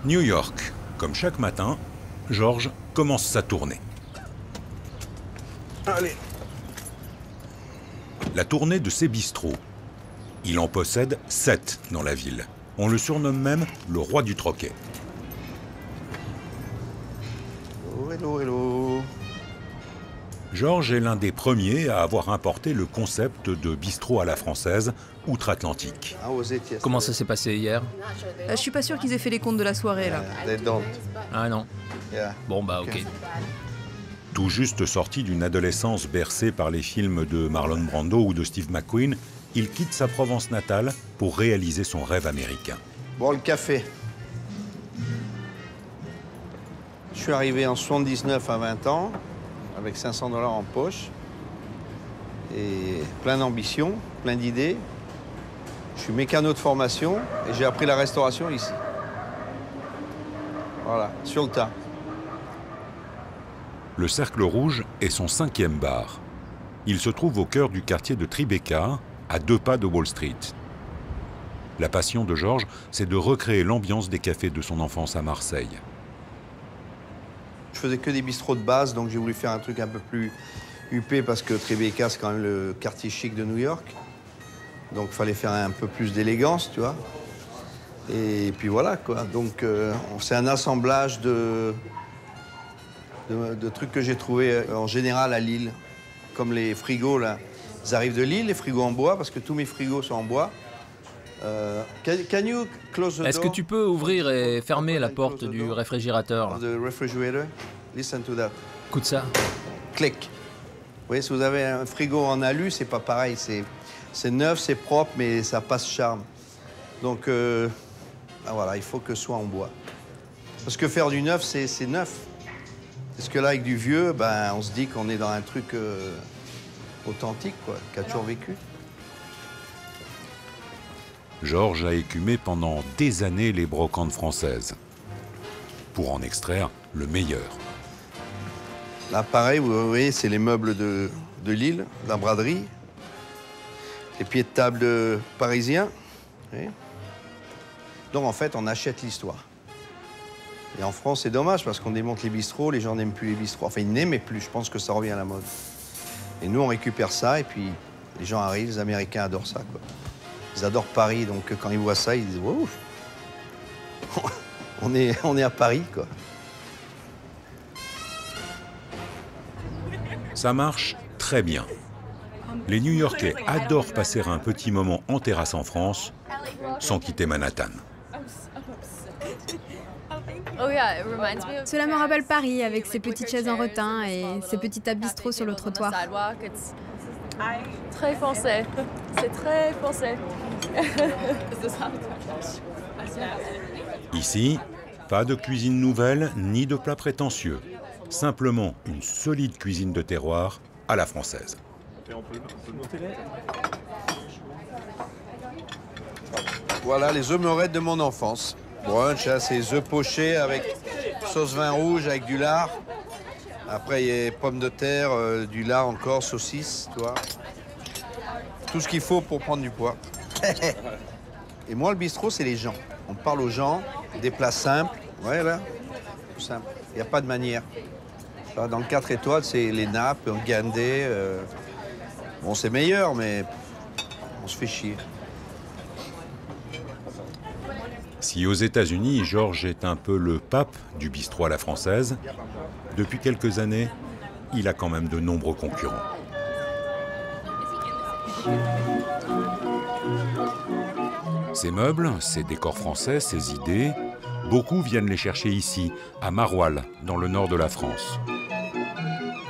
New York, comme chaque matin, Georges commence sa tournée. Allez. La tournée de ses bistrots. Il en possède 7 dans la ville. On le surnomme même le roi du troquet. Hello, hello, hello. Georges est l'un des premiers à avoir importé le concept de bistrot à la française outre-Atlantique. Comment ça s'est passé hier? Je suis pas sûr qu'ils aient fait les comptes de la soirée, là. Ah non. Bon bah ok. Tout juste sorti d'une adolescence bercée par les films de Marlon Brando ou de Steve McQueen, il quitte sa Provence natale pour réaliser son rêve américain. Bon, le café. Je suis arrivé en 79 à 20 ans, avec 500 $ en poche, et plein d'ambition, plein d'idées. Je suis mécano de formation et j'ai appris la restauration ici. Voilà, sur le tas. Le Cercle Rouge est son 5e bar. Il se trouve au cœur du quartier de Tribeca, à 2 pas de Wall Street. La passion de Georges, c'est de recréer l'ambiance des cafés de son enfance à Marseille. Je faisais que des bistrots de base, donc j'ai voulu faire un truc un peu plus huppé parce que Tribeca, c'est quand même le quartier chic de New York. Donc il fallait faire un peu plus d'élégance, tu vois. Et puis voilà, quoi. Donc c'est un assemblage de trucs que j'ai trouvés en général à Lille. Comme les frigos, là. Ils arrivent de Lille, les frigos en bois, parce que tous mes frigos sont en bois. Can you close the door? Est-ce que tu peux ouvrir et fermer la porte du réfrigérateur? The refrigerator. Listen to that. Écoute ça. Clic. Vous voyez, si vous avez un frigo en alu, c'est pas pareil. C'est neuf, c'est propre, mais ça passe charme. Donc, voilà, il faut que ce soit en bois. Parce que faire du neuf, c'est neuf. Parce que là, avec du vieux, ben, on se dit qu'on est dans un truc authentique, quoi, qui a toujours vécu. Georges a écumé pendant des années les brocantes françaises pour en extraire le meilleur. Là, pareil, vous voyez, c'est les meubles de Lille, de la braderie. Les pieds de table parisiens. Donc, en fait, on achète l'histoire. Et en France, c'est dommage parce qu'on démonte les bistrots, les gens n'aiment plus les bistrots. Enfin, ils n'aimaient plus, je pense que ça revient à la mode. Et nous, on récupère ça et puis les gens arrivent, les Américains adorent ça, quoi. Ils adorent Paris, donc quand ils voient ça, ils disent « Wow, on est à Paris, quoi ». Ça marche très bien. Les New-Yorkais adorent passer un petit moment en terrasse en France sans quitter Manhattan. Cela me rappelle Paris avec ses petites chaises en rotin et ses petites tables bistrot sur le trottoir. Très français. C'est très français. Ici, pas de cuisine nouvelle ni de plats prétentieux. Simplement une solide cuisine de terroir à la française. Voilà les œufs meurettes de mon enfance. Brunch, hein, c'est œufs pochés avec sauce vin rouge avec du lard. Après, il y a pommes de terre, du lard encore, saucisses, tu vois. Tout ce qu'il faut pour prendre du poids. Et moi, le bistrot, c'est les gens. On parle aux gens, des plats simples. Ouais, là, tout simple. Il n'y a pas de manière. Dans le 4 étoiles, c'est les nappes, un gandé. Bon, c'est meilleur, mais on se fait chier. Si aux États-Unis, Georges est un peu le pape du bistrot à la française, depuis quelques années, il a quand même de nombreux concurrents. Ses meubles, ses décors français, ses idées, beaucoup viennent les chercher ici, à Maroilles, dans le nord de la France.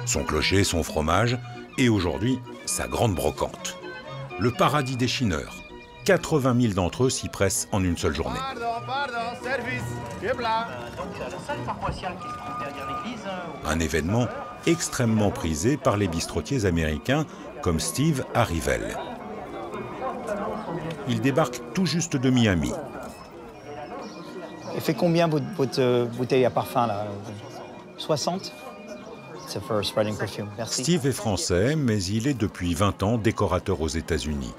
Son clocher, son fromage, et aujourd'hui, sa grande brocante. Le paradis des chineurs. 80 000 d'entre eux s'y pressent en une seule journée. Un événement extrêmement prisé par les bistrotiers américains comme Steve Arrivel. Il débarque tout juste de Miami. Et fait combien votre bouteille à parfum là? 60? For spreading perfume. Merci. Steve est français, mais il est depuis 20 ans décorateur aux États-Unis.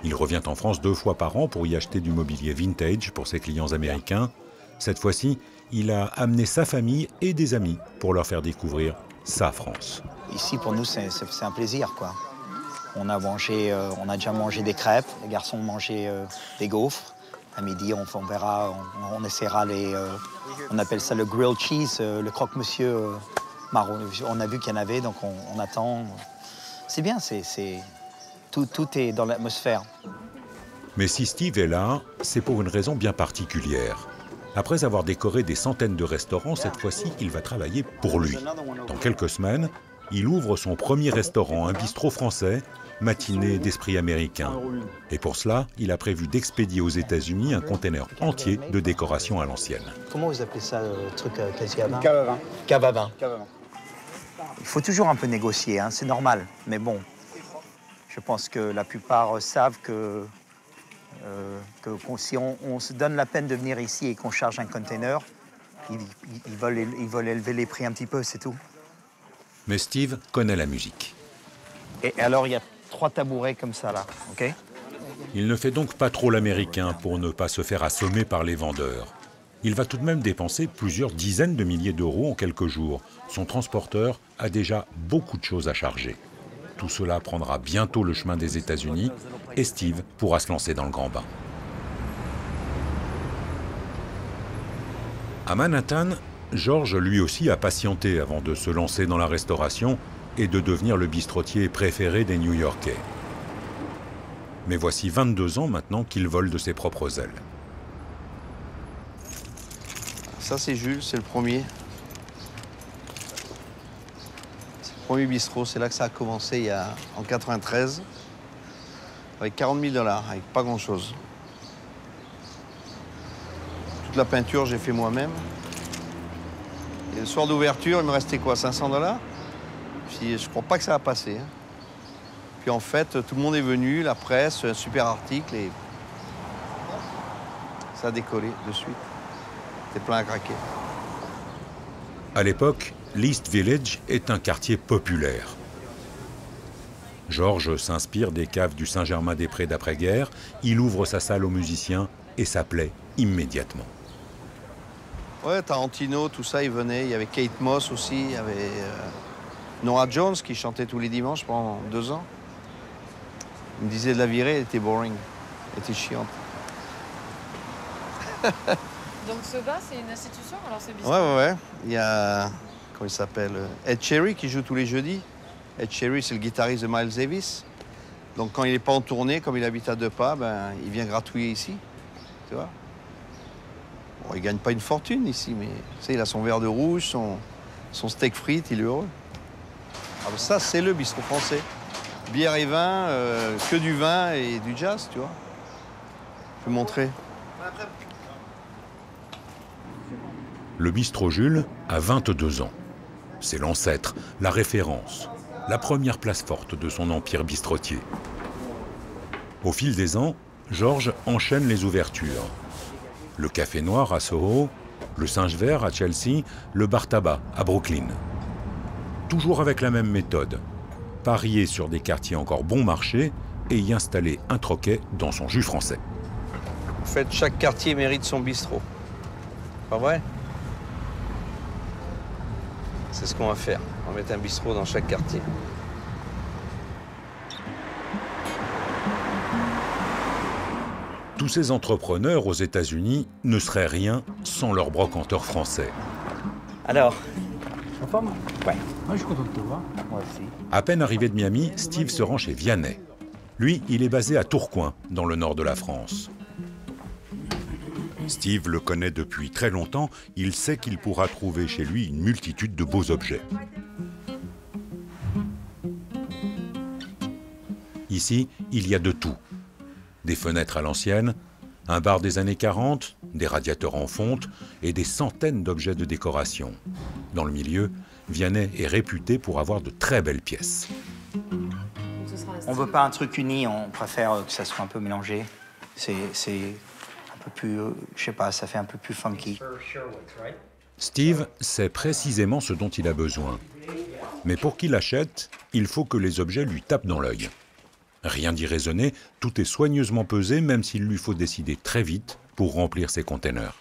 Il revient en France 2 fois par an pour y acheter du mobilier vintage pour ses clients américains Cette fois-ci, il a amené sa famille et des amis pour leur faire découvrir sa France. Ici, pour nous, c'est un plaisir, quoi. On a déjà mangé des crêpes, les garçons ont mangé des gaufres. À midi, on verra, on essaiera on appelle ça le grilled cheese, le croque-monsieur marron. On a vu qu'il y en avait, donc on attend. C'est bien, tout est dans l'atmosphère. Mais si Steve est là, c'est pour une raison bien particulière. Après avoir décoré des centaines de restaurants, cette fois-ci, il va travailler pour lui. Dans quelques semaines, il ouvre son premier restaurant, un bistrot français, matinée d'esprit américain. Et pour cela, il a prévu d'expédier aux États-Unis un conteneur entier de décoration à l'ancienne. Comment vous appelez ça, le truc quasi à vin? Cave à vin. Cave à vin. Il faut toujours un peu négocier, hein, c'est normal. Mais bon, je pense que la plupart savent que si on se donne la peine de venir ici et qu'on charge un container, ils veulent élever les prix un petit peu, c'est tout. Mais Steve connaît la musique. Et alors, il y a 3 tabourets comme ça, là, OK? Il ne fait donc pas trop l'américain pour ne pas se faire assommer par les vendeurs. Il va tout de même dépenser plusieurs dizaines de milliers d'euros en quelques jours. Son transporteur a déjà beaucoup de choses à charger. Tout cela prendra bientôt le chemin des États-Unis et Steve pourra se lancer dans le grand bain. À Manhattan, George lui aussi a patienté avant de se lancer dans la restauration et de devenir le bistrotier préféré des New-Yorkais. Mais voici 22 ans maintenant qu'il vole de ses propres ailes. Ça, c'est Jules, c'est le premier. C'est le premier bistrot, c'est là que ça a commencé en 93, avec 40 000 $, avec pas grand-chose. Toute la peinture, j'ai fait moi-même. Et le soir d'ouverture, il me restait quoi, 500 $? Puis je crois pas que ça a passé. Hein. Puis en fait, tout le monde est venu, la presse, un super article, et ça a décollé de suite. C'était plein à craquer. À l'époque, l'East Village est un quartier populaire. Georges s'inspire des caves du Saint-Germain-des-Prés d'après-guerre, il ouvre sa salle aux musiciens et ça plaît immédiatement. Ouais, Tarantino, tout ça, il venait. Il y avait Kate Moss aussi, il y avait Nora Jones qui chantait tous les dimanches pendant 2 ans. Il me disait de la virer, elle était boring, elle était chiante. Donc ce bar, c'est une institution, alors c'est bizarre. Ouais. Il y a, comment il s'appelle, Ed Cherry qui joue tous les jeudis. Ed Cherry, c'est le guitariste de Miles Davis. Donc quand il n'est pas en tournée, comme il habite à 2 pas, ben, il vient gratouiller ici, tu vois. Bon, il gagne pas une fortune ici, mais tu sais, il a son verre de rouge, son steak frites, il est heureux. Ah, ben ça, c'est le bistrot français. Bière et vin, que du vin et du jazz, tu vois. Je peux montrer. Le bistrot Jules a 22 ans. C'est l'ancêtre, la référence, la première place forte de son empire bistrotier. Au fil des ans, Georges enchaîne les ouvertures. Le Café Noir à Soho, le Singe Vert à Chelsea, le Bar Tabac à Brooklyn. Toujours avec la même méthode. Parier sur des quartiers encore bon marché et y installer un troquet dans son jus français. En fait, chaque quartier mérite son bistrot. Pas vrai? C'est ce qu'on va faire. On va mettre un bistrot dans chaque quartier. Tous ces entrepreneurs aux États-Unis ne seraient rien sans leur brocanteur français. Alors, En forme? ouais, Moi, je suis content de te voir. moi aussi. À peine arrivé de Miami, Steve se rend chez Vianney. Lui, il est basé à Tourcoing, dans le nord de la France. Steve le connaît depuis très longtemps, il sait qu'il pourra trouver chez lui une multitude de beaux objets. Ici, il y a de tout. Des fenêtres à l'ancienne, un bar des années 40, des radiateurs en fonte et des centaines d'objets de décoration. Dans le milieu, Vianney est réputé pour avoir de très belles pièces. On veut pas un truc uni, on préfère que ça soit un peu mélangé. C'est un peu plus, je sais pas, ça fait un peu plus funky. Steve sait précisément ce dont il a besoin. Mais pour qu'il achète, il faut que les objets lui tapent dans l'œil. Rien d'irraisonné, tout est soigneusement pesé, même s'il lui faut décider très vite pour remplir ses containers.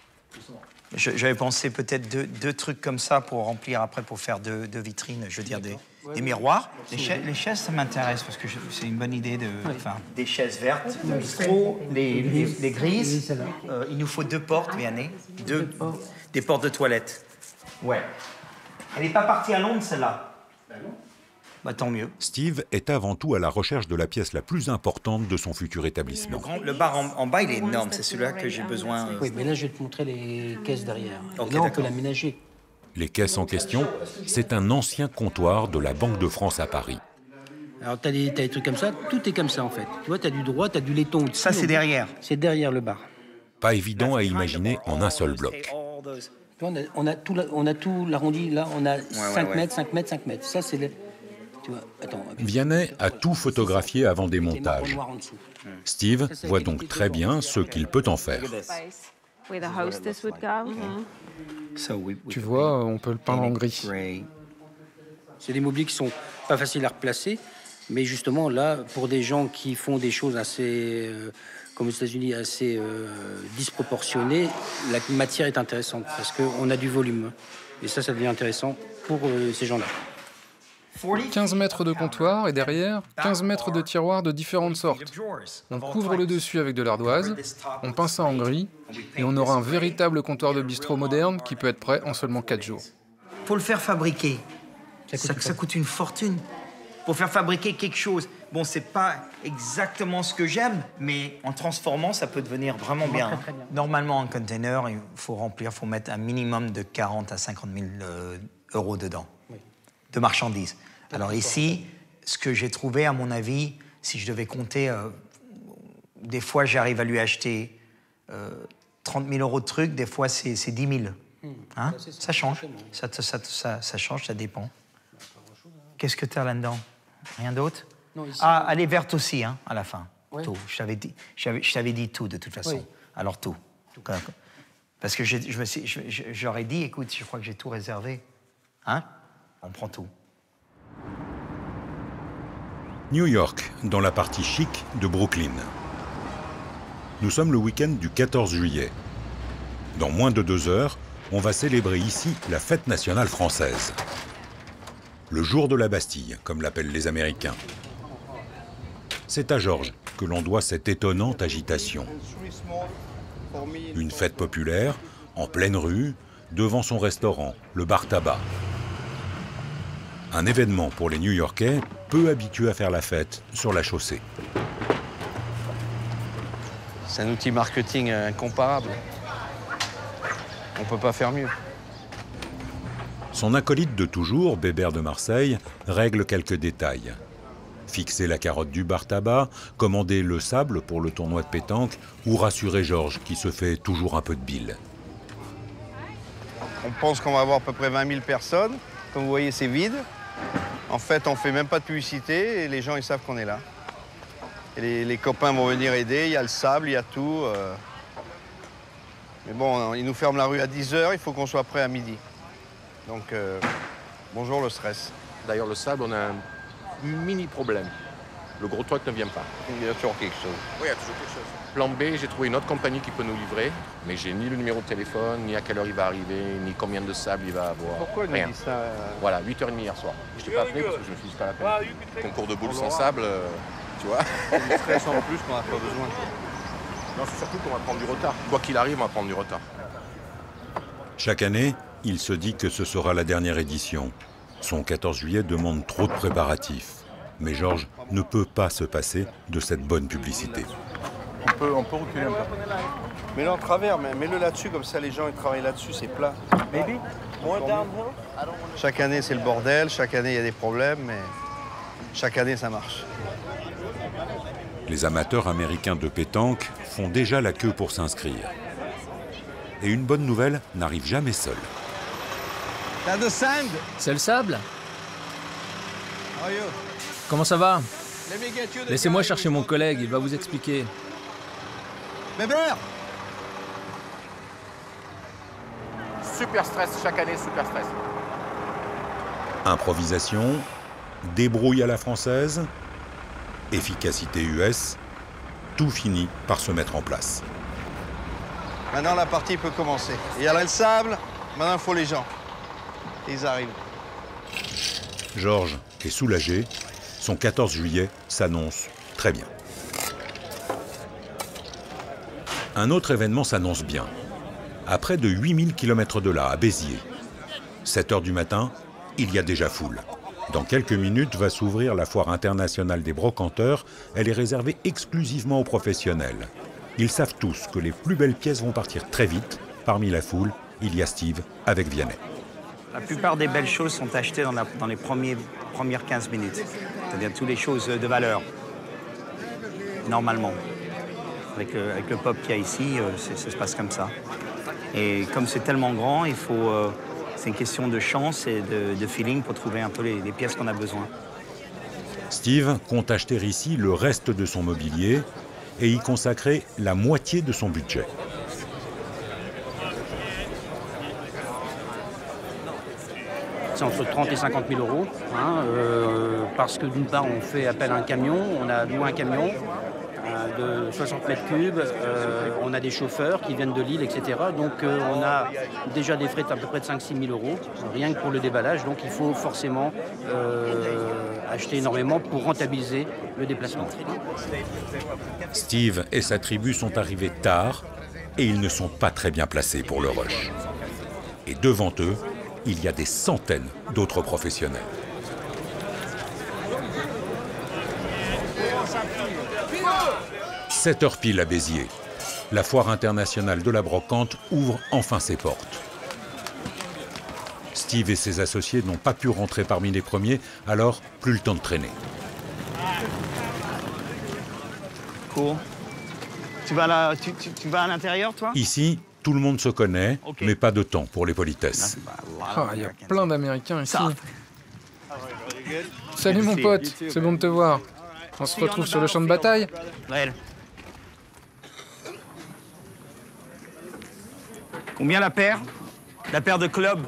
J'avais pensé peut-être deux trucs comme ça pour remplir après, pour faire deux vitrines, je veux dire des miroirs. Les chaises, ça m'intéresse parce que c'est une bonne idée de... Enfin, des chaises vertes, le bistrot, les grises. Il nous faut 2 portes, Vianney. Des portes de toilette. Ouais. Elle n'est pas partie à Londres, celle-là. Bah, tant mieux. Steve est avant tout à la recherche de la pièce la plus importante de son futur établissement. Le bar en bas, il est énorme. C'est celui-là que j'ai besoin. Oui, mais là, je vais te montrer les caisses derrière. Ok, là, on peut d'accord. l'aménager. Les caisses en question, c'est un ancien comptoir de la Banque de France à Paris. Alors, t'as des trucs comme ça, tout est comme ça, en fait. Tu vois, t'as du droit, t'as du laiton au-dessus. Ça, c'est derrière. C'est derrière le bar. Pas évident à imaginer en un seul bloc. Tu vois, on a tout l'arrondi, là, on a 5 mètres, 5 mètres, 5 mètres. Ça, c'est le... Tu vois, attends. Vianney a tout photographié avant des montages. Noir en dessous. Steve voit donc très bien ce qu'il peut en faire. Tu vois, on peut le peindre en gris. C'est des mobiliers qui sont pas faciles à replacer, mais justement, là, pour des gens qui font des choses assez, comme aux États-Unis, assez disproportionnées, la matière est intéressante parce qu'on a du volume. Et ça devient intéressant pour ces gens-là. 15 mètres de comptoir et derrière, 15 mètres de tiroirs de différentes sortes. On couvre le dessus avec de l'ardoise, on peint ça en gris et on aura un véritable comptoir de bistrot moderne qui peut être prêt en seulement 4 jours. Pour le faire fabriquer, ça coûte une fortune. Pour faire fabriquer quelque chose, bon, c'est pas exactement ce que j'aime, mais en transformant, ça peut devenir vraiment bien. Très bien. Normalement, un container, il faut remplir, il faut mettre un minimum de 40 à 50 000 euros dedans, de marchandises. Alors ici, ce que j'ai trouvé, à mon avis, si je devais compter, des fois, j'arrive à lui acheter 30 000 euros de trucs, des fois, c'est 10 000. Hein? Ça change. Ça change, ça dépend. Qu'est-ce que tu as là-dedans? Rien d'autre? Ah, elle est verte aussi, hein, à la fin. Ouais. Tout. Je t'avais dit tout, de toute façon. Oui. Alors tout. Parce que j'aurais dit, écoute, je crois que j'ai tout réservé. Hein? On prend tout. New York, dans la partie chic de Brooklyn. Nous sommes le week-end du 14 juillet. Dans moins de 2 heures, on va célébrer ici la fête nationale française. Le jour de la Bastille, comme l'appellent les Américains. C'est à Georges que l'on doit cette étonnante agitation. Une fête populaire, en pleine rue, devant son restaurant, le bar tabac. Un événement pour les New-Yorkais, peu habitués à faire la fête sur la chaussée. C'est un outil marketing incomparable. On ne peut pas faire mieux. Son acolyte de toujours, Bébert de Marseille, règle quelques détails. Fixer la carotte du bar tabac, commander le sable pour le tournoi de pétanque ou rassurer Georges qui se fait toujours un peu de bile. On pense qu'on va avoir à peu près 20 000 personnes. Comme vous voyez, c'est vide. En fait, on ne fait même pas de publicité et les gens, ils savent qu'on est là. Et les copains vont venir aider, il y a le sable, il y a tout. Mais bon, ils nous ferment la rue à 10 h, il faut qu'on soit prêt à midi. Donc, bonjour le stress. D'ailleurs, le sable, on a un mini problème. Le gros truck ne vient pas. Il y a toujours quelque chose. Oui, il y a toujours quelque chose. Plan B, j'ai trouvé une autre compagnie qui peut nous livrer, mais j'ai ni le numéro de téléphone, ni à quelle heure il va arriver, ni combien de sable il va avoir. Pourquoi il nous dit ça Voilà, 8h30 hier soir. Je t'ai pas appelé parce que je me suis dit pas la peine. Concours de boules sans sable, tu vois. Le stress en plus qu'on n'a pas besoin. Non, c'est surtout qu'on va prendre du retard. Quoi qu'il arrive, on va prendre du retard. Chaque année, il se dit que ce sera la dernière édition. Son 14 juillet demande trop de préparatifs. Mais Georges ne peut pas se passer de cette bonne publicité. On peut reculer un peu. Mets-le en travers, mais mets-le là-dessus, comme ça les gens ils travaillent là-dessus, c'est plat. Maybe. Chaque année c'est le bordel, chaque année il y a des problèmes, mais chaque année ça marche. Les amateurs américains de pétanque font déjà la queue pour s'inscrire. Et une bonne nouvelle n'arrive jamais seule. T'as de sand? C'est le sable? Comment ça va? Laissez-moi chercher mon collègue, il va vous expliquer. Bébert! Super stress, chaque année, super stress. Improvisation, débrouille à la française, efficacité US, tout finit par se mettre en place. Maintenant, la partie peut commencer. Il y a là le sable, maintenant, il faut les gens. Ils arrivent. Georges est soulagé. Son 14 juillet s'annonce très bien. Un autre événement s'annonce bien. À près de 8000 km de là, à Béziers, 7 h du matin, il y a déjà foule. Dans quelques minutes va s'ouvrir la foire internationale des brocanteurs. Elle est réservée exclusivement aux professionnels. Ils savent tous que les plus belles pièces vont partir très vite. Parmi la foule, il y a Steve avec Vianney. La plupart des belles choses sont achetées dans les premières 15 minutes. C'est-à-dire toutes les choses de valeur, normalement. Avec le pop qu'il y a ici, ça se passe comme ça. Et comme c'est tellement grand, c'est une question de chance et de feeling pour trouver un peu les pièces qu'on a besoin. Steve compte acheter ici le reste de son mobilier et y consacrer la moitié de son budget. C'est entre 30 et 50 000 euros, parce que d'une part, on fait appel à un camion, on a loué un camion de 60 mètres cubes, on a des chauffeurs qui viennent de Lille, etc. Donc on a déjà des frais d'à peu près de 5 000 à 6 000 euros, rien que pour le déballage. Donc il faut forcément acheter énormément pour rentabiliser le déplacement. Steve et sa tribu sont arrivés tard et ils ne sont pas très bien placés pour le rush. Et devant eux, il y a des centaines d'autres professionnels. « 7 h pile à Béziers. La foire internationale de la brocante ouvre enfin ses portes. Steve et ses associés n'ont pas pu rentrer parmi les premiers, alors plus le temps de traîner. Cool. Tu vas à l'intérieur, toi? Ici, tout le monde se connaît, Okay. mais pas de temps pour les politesses. Il y a plein d'Américains ici. Salut mon pote, c'est bon de te voir. On se retrouve sur le champ de bataille? Combien la paire? La paire de clubs?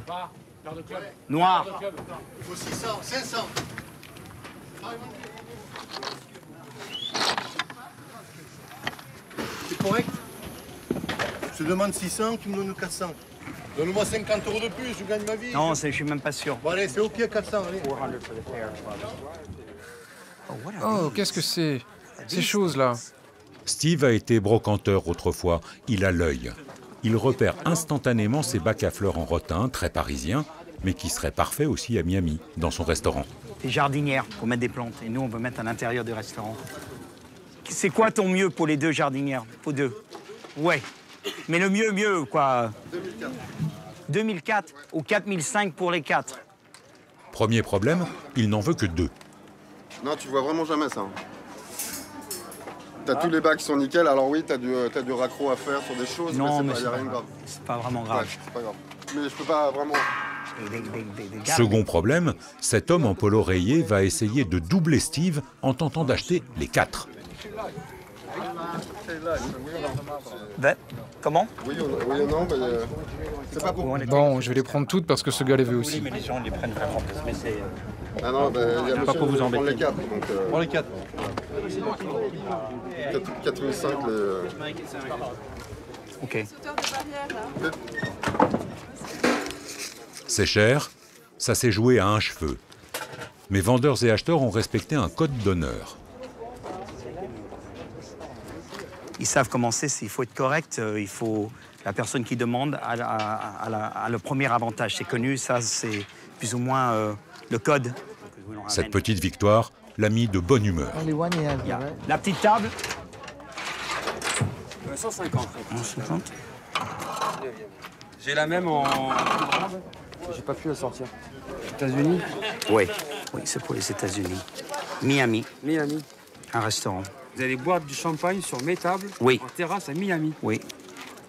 Noir. Il faut 600, 500. C'est correct? Je te demande 600, tu me donnes 400. Donne-moi 50 € de plus, je gagne ma vie. Non, je suis même pas sûr. Bon allez, c'est OK à 400, allez. Oh, qu'est-ce que c'est? Ces choses-là. Steve a été brocanteur autrefois, il a l'œil. Il repère instantanément ces bacs à fleurs en rotin, très parisiens, mais qui seraient parfaits aussi à Miami, dans son restaurant. Des jardinières pour mettre des plantes. Et nous, on veut mettre à l'intérieur du restaurant. C'est quoi ton mieux pour les 2 jardinières? Pour 2? Ouais. Mais le mieux, quoi. 2004. 2004 ou 4005 pour les 4. Premier problème, il n'en veut que 2. Non, tu vois vraiment jamais ça. T'as tous les bacs qui sont nickel, alors oui, t'as du raccro à faire sur des choses, non, mais c'est pas, y a rien de grave. C'est pas vraiment grave. Ouais, c'est pas grave. Mais je peux pas vraiment... Second problème, cet homme en polo rayé va essayer de doubler Steve en tentant d'acheter les 4. Comment? Oui ou non, c'est pas pour... Bon, je vais les prendre toutes parce que ce gars les veut aussi. Oui, mais les gens les prennent vraiment, mais c'est... Ah non, il y a pas pour vous embêter. les 4. Donc, Pour les 4. 4005, les... OK. C'est cher, ça s'est joué à un cheveu. Mais vendeurs et acheteurs ont respecté un code d'honneur. Ils savent comment c'est, il faut être correct, il faut... La personne qui demande a le premier avantage. C'est connu, ça, c'est plus ou moins le code. Cette petite victoire l'a mis de bonne humeur. La petite table? 150. 150. J'ai la même en... J'ai pas pu la sortir. États-Unis? Oui, c'est pour les États-Unis. Miami, Miami. un restaurant. Vous allez boire du champagne sur mes tables, Oui. en terrasse à Miami. Oui.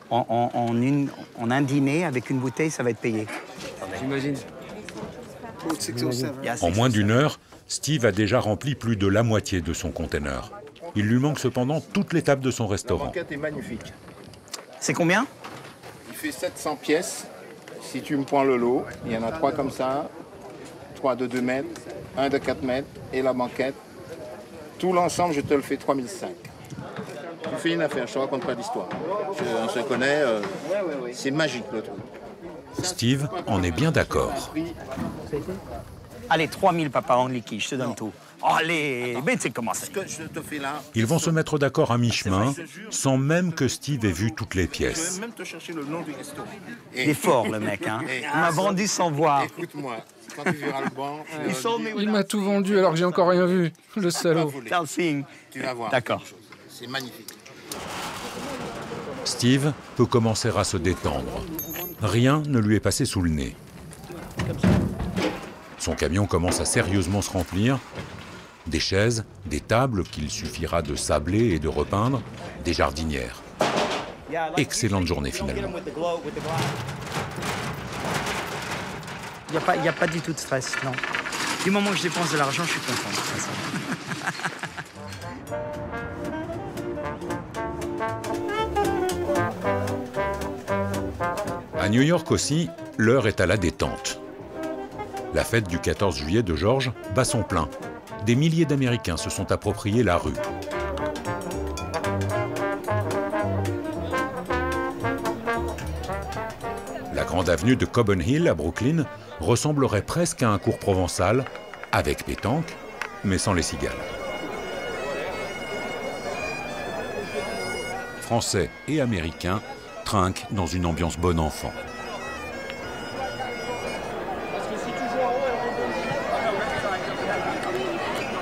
En un dîner avec une bouteille, ça va être payé. J'imagine. En moins d'une heure, Steve a déjà rempli plus de la moitié de son conteneur. Il lui manque cependant toutes les tables de son La restaurant. banquette est magnifique. C'est combien? Il fait 700 pièces. Si tu me prends le lot, il y en a 3 comme ça, 3 de 2 mètres, 1 de 4 mètres et la banquette. Tout l'ensemble, je te le fais 3005. Tu fais une affaire, je te raconte pas d'histoire. On se connaît, c'est magique le truc. Steve en est bien d'accord. Allez, 3000 papa en liquide, je te donne tout. Allez, mais tu sais comment c'est. Ils vont se mettre d'accord à mi-chemin, sans même que Steve ait vu toutes les pièces. Je vais même te chercher le nom du resto. Il est fort, le mec, hein. Il m'a vendu sans voir. Écoute-moi, quand tu verras le banc... Il m'a tout vendu alors que j'ai encore rien vu, le salaud. Tu vas voir. D'accord. C'est magnifique. Steve peut commencer à se détendre. Rien ne lui est passé sous le nez. Son camion commence à sérieusement se remplir. Des chaises, des tables qu'il suffira de sabler et de repeindre, des jardinières. Excellente journée finalement. Il n'y a pas du tout de stress, non. Du moment que je dépense de l'argent, je suis content. De toute façon. À New York aussi, l'heure est à la détente. La fête du 14 juillet de George bat son plein. Des milliers d'Américains se sont appropriés la rue. La grande avenue de Coben Hill à Brooklyn ressemblerait presque à un cours provençal, avec pétanque, mais sans les cigales. Français et Américains trinquent dans une ambiance bon enfant.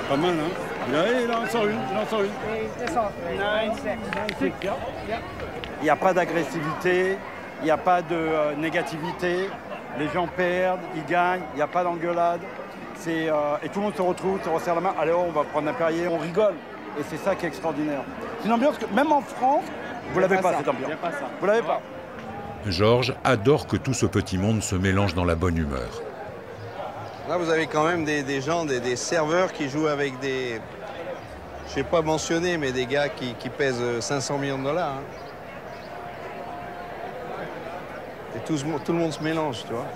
Pas mal, hein? Il en sort une, Il n'y a pas d'agressivité, il n'y a pas de négativité. Les gens perdent, ils gagnent, il n'y a pas d'engueulade. Et tout le monde se retrouve, se resserre la main. Allez, on va prendre un Perrier, on rigole. Et c'est ça qui est extraordinaire. C'est une ambiance que, même en France, vous l'avez pas, cette ambiance. Vous l'avez pas. Georges adore que tout ce petit monde se mélange dans la bonne humeur. Là, vous avez quand même des gens, des serveurs qui jouent avec des... Je ne sais pas mentionner, mais des gars qui pèsent 500 millions de dollars. Hein. Et tout le monde se mélange, tu vois.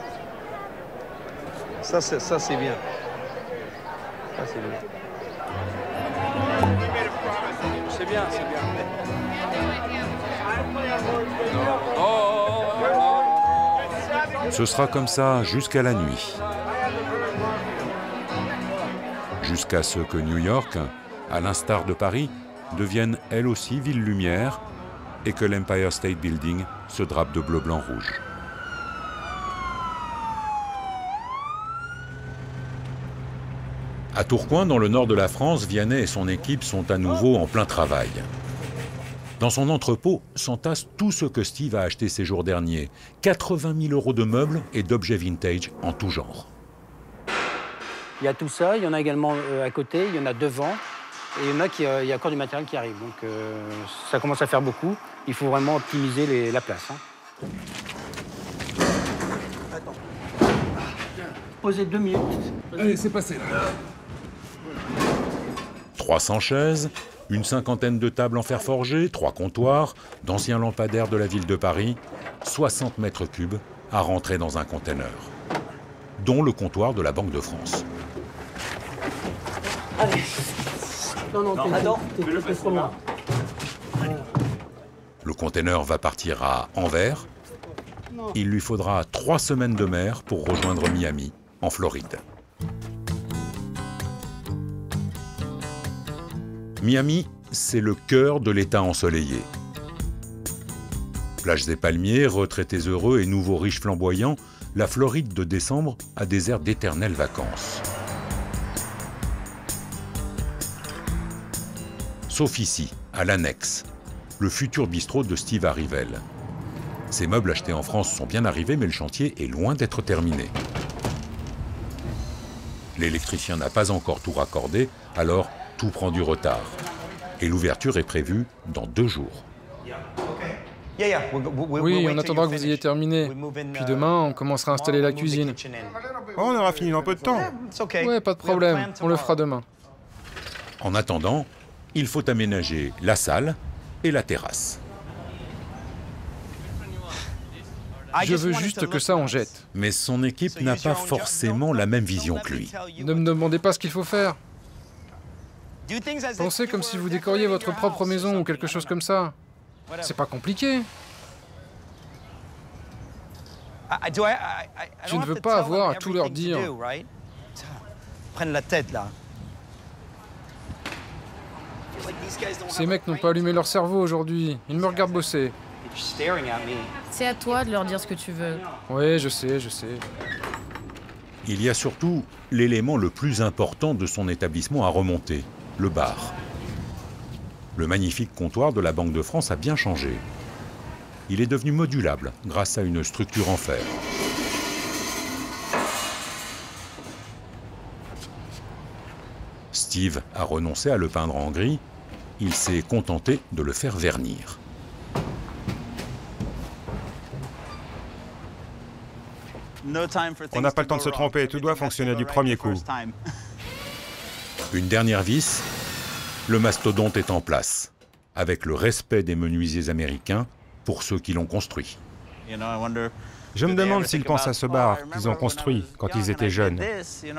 Ça, c'est bien. Ça, c'est bien. C'est bien, c'est bien. Ce sera comme ça jusqu'à la nuit. Jusqu'à ce que New York, à l'instar de Paris, devienne elle aussi ville lumière et que l'Empire State Building se drape de bleu, blanc, rouge. À Tourcoing, dans le nord de la France, Vianney et son équipe sont à nouveau en plein travail. Dans son entrepôt s'entasse tout ce que Steve a acheté ces jours derniers. 80 000 € de meubles et d'objets vintage en tout genre. Il y a tout ça, il y en a également à côté, il y en a devant, et il y en a il y a encore du matériel qui arrive. Donc ça commence à faire beaucoup. Il faut vraiment optimiser la place. Hein. Posez 2 minutes. Allez, c'est passé là. 300 chaises, une cinquantaine de tables en fer forgé, 3 comptoirs, d'anciens lampadaires de la ville de Paris, 60 mètres cubes à rentrer dans un conteneur, dont le comptoir de la Banque de France. Allez. Non, attends, t'es trop loin. Le conteneur va partir à Anvers. Il lui faudra 3 semaines de mer pour rejoindre Miami, en Floride. Miami, c'est le cœur de l'État ensoleillé. Plages et palmiers, retraités heureux et nouveaux riches flamboyants, la Floride de décembre a des airs d'éternelles vacances. Sauf ici, à l'Annexe, le futur bistrot de Steve Arrivel. Ces meubles achetés en France sont bien arrivés, mais le chantier est loin d'être terminé. L'électricien n'a pas encore tout raccordé, alors tout prend du retard. Et l'ouverture est prévue dans 2 jours. Oui, on attendra que vous ayez terminé. Puis demain, on commencera à installer la cuisine. Oh, on aura fini dans peu de temps. Ouais, pas de problème, on le fera demain. En attendant, il faut aménager la salle et la terrasse. Je veux juste que ça en jette. Mais son équipe n'a pas forcément la même vision que lui. Ne me demandez pas ce qu'il faut faire. Pensez comme si vous décoriez votre propre maison ou quelque chose comme ça. C'est pas compliqué. Je ne veux pas avoir à tout leur dire. Prennent la tête, là. Ces mecs n'ont pas allumé leur cerveau aujourd'hui. Ils me regardent bosser. C'est à toi de leur dire ce que tu veux. Oui, je sais. Il y a surtout l'élément le plus important de son établissement à remonter, le bar. Le magnifique comptoir de la Banque de France a bien changé. Il est devenu modulable grâce à une structure en fer. Steve a renoncé à le peindre en gris. Il s'est contenté de le faire vernir. On n'a pas le temps de se tromper, tout doit fonctionner du premier coup. Une dernière vis, le mastodonte est en place, avec le respect des menuisiers américains pour ceux qui l'ont construit. Je me demande s'ils pensent à ce bar qu'ils ont construit quand ils étaient jeunes. Ils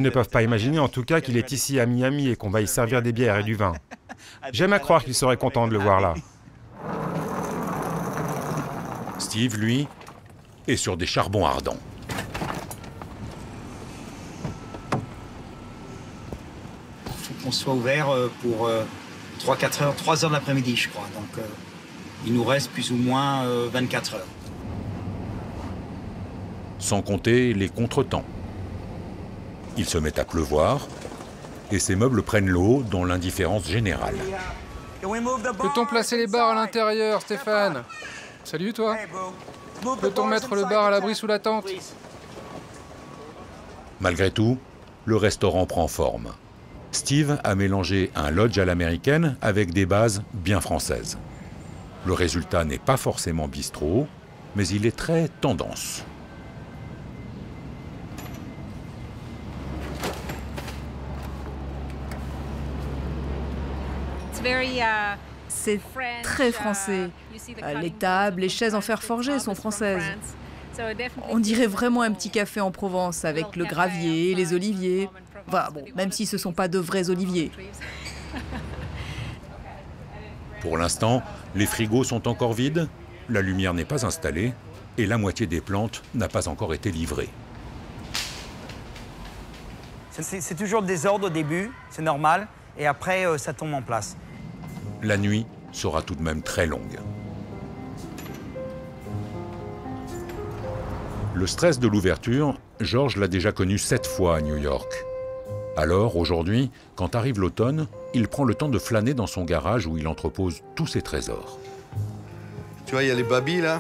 ne peuvent pas imaginer en tout cas qu'il est ici à Miami et qu'on va y servir des bières et du vin. J'aime à croire qu'ils seraient contents de le voir là. Steve, lui, est sur des charbons ardents. Il faut qu'on soit ouvert pour 3-4 heures, 3 heures de l'après-midi, je crois. Donc, il nous reste plus ou moins 24 heures. Sans compter les contretemps. Il se met à pleuvoir et ses meubles prennent l'eau dans l'indifférence générale. Peut-on placer les bars à l'intérieur, Stéphane? Salut, toi. Peut-on mettre le bar à l'abri sous la tente? Malgré tout, le restaurant prend forme. Steve a mélangé un lodge à l'américaine avec des bases bien françaises. Le résultat n'est pas forcément bistrot, mais il est très tendance. C'est très français. Les tables, les chaises en fer forgé sont françaises. On dirait vraiment un petit café en Provence avec le gravier, les oliviers. Enfin, bon, même si ce ne sont pas de vrais oliviers. Pour l'instant, les frigos sont encore vides, la lumière n'est pas installée et la moitié des plantes n'a pas encore été livrée. C'est toujours le désordre au début, c'est normal, et après ça tombe en place. La nuit sera tout de même très longue. Le stress de l'ouverture, George l'a déjà connu 7 fois à New York. Alors, aujourd'hui, quand arrive l'automne, il prend le temps de flâner dans son garage où il entrepose tous ses trésors. Tu vois, il y a les babis, là.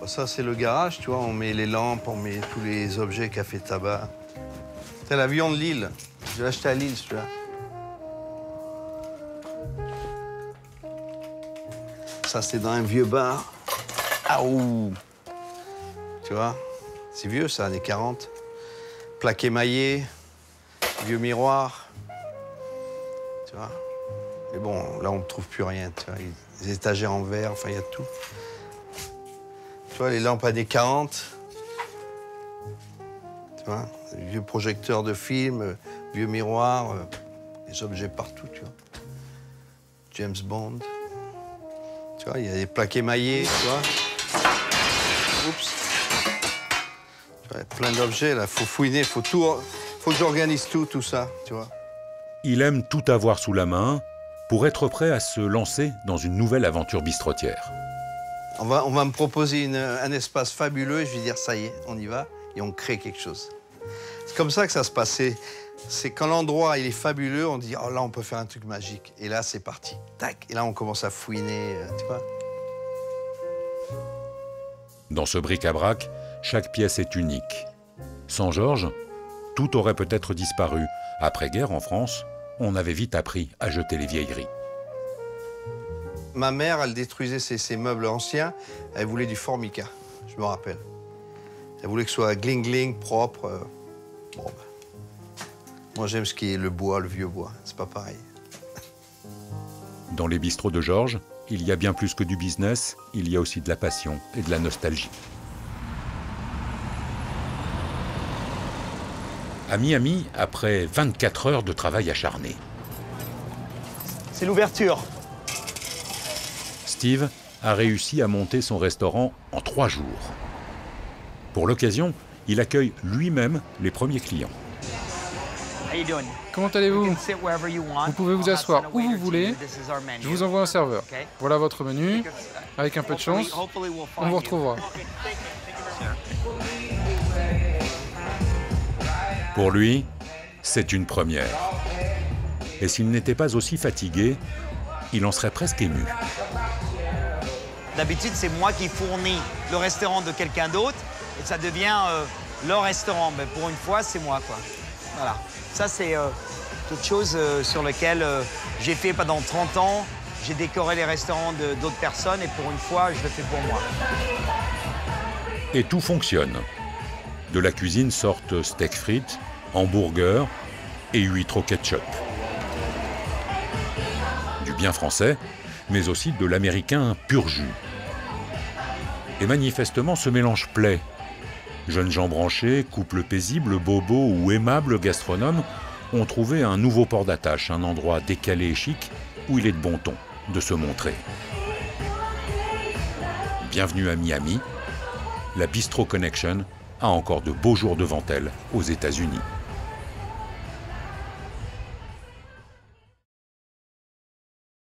Ça, c'est le garage, tu vois. On met les lampes, on met tous les objets café tabac. C'est l'avion de Lille. Je l'ai acheté à Lille, celui-là. Ça, c'est dans un vieux bar. Ah, ouh! Tu vois, c'est vieux, ça, années 40. Plaque émaillée, vieux miroir. Tu vois. Mais bon, là, on ne trouve plus rien. Tu vois. Les étagères en verre, enfin, il y a tout. Tu vois, les lampes années 40. Tu vois, vieux projecteurs de film, vieux miroir, des objets partout, tu vois. James Bond. Tu vois, il y a des plaques émaillées, tu vois. Oups. Tu vois, plein d'objets, là. Faut fouiner, faut que j'organise tout ça, tu vois. Il aime tout avoir sous la main pour être prêt à se lancer dans une nouvelle aventure bistrotière. On va me proposer un espace fabuleux et je vais dire, ça y est, on y va et on crée quelque chose. C'est comme ça que ça se passait. C'est quand l'endroit il est fabuleux, on dit, oh là, on peut faire un truc magique. Et là, c'est parti. Tac. Et là, on commence à fouiner, tu vois. Dans ce bric-à-brac, chaque pièce est unique. Sans Georges, tout aurait peut-être disparu. Après-guerre, en France, on avait vite appris à jeter les vieilleries. Ma mère, elle détruisait ses meubles anciens. Elle voulait du formica, je me rappelle. Elle voulait que ce soit gling-gling, propre. Bon, ben. Moi, j'aime ce qui est le bois, le vieux bois. C'est pas pareil. Dans les bistrots de Georges, il y a bien plus que du business, il y a aussi de la passion et de la nostalgie. À Miami, après 24 heures de travail acharné. C'est l'ouverture. Steve a réussi à monter son restaurant en 3 jours. Pour l'occasion, il accueille lui-même les premiers clients. Comment allez-vous? Vous pouvez vous asseoir où vous voulez. Je vous envoie un serveur. Voilà votre menu. Avec un peu de chance, on vous retrouvera. Pour lui, c'est une première. Et s'il n'était pas aussi fatigué, il en serait presque ému. D'habitude, c'est moi qui fournis le restaurant de quelqu'un d'autre et ça devient leur restaurant. Mais pour une fois, c'est moi, quoi. Voilà. Ça, c'est quelque chose sur lequel j'ai fait pendant 30 ans. J'ai décoré les restaurants d'autres personnes et pour une fois, je le fais pour moi. Et tout fonctionne. De la cuisine sortent steak frites, hamburgers et huîtres au ketchup. Du bien français, mais aussi de l'américain pur jus. Et manifestement, ce mélange plaît. Jeunes gens branchés, couples paisibles, bobos ou aimables gastronomes ont trouvé un nouveau port d'attache, un endroit décalé et chic où il est de bon ton de se montrer. Bienvenue à Miami. La Bistro Connection a encore de beaux jours devant elle aux États-Unis.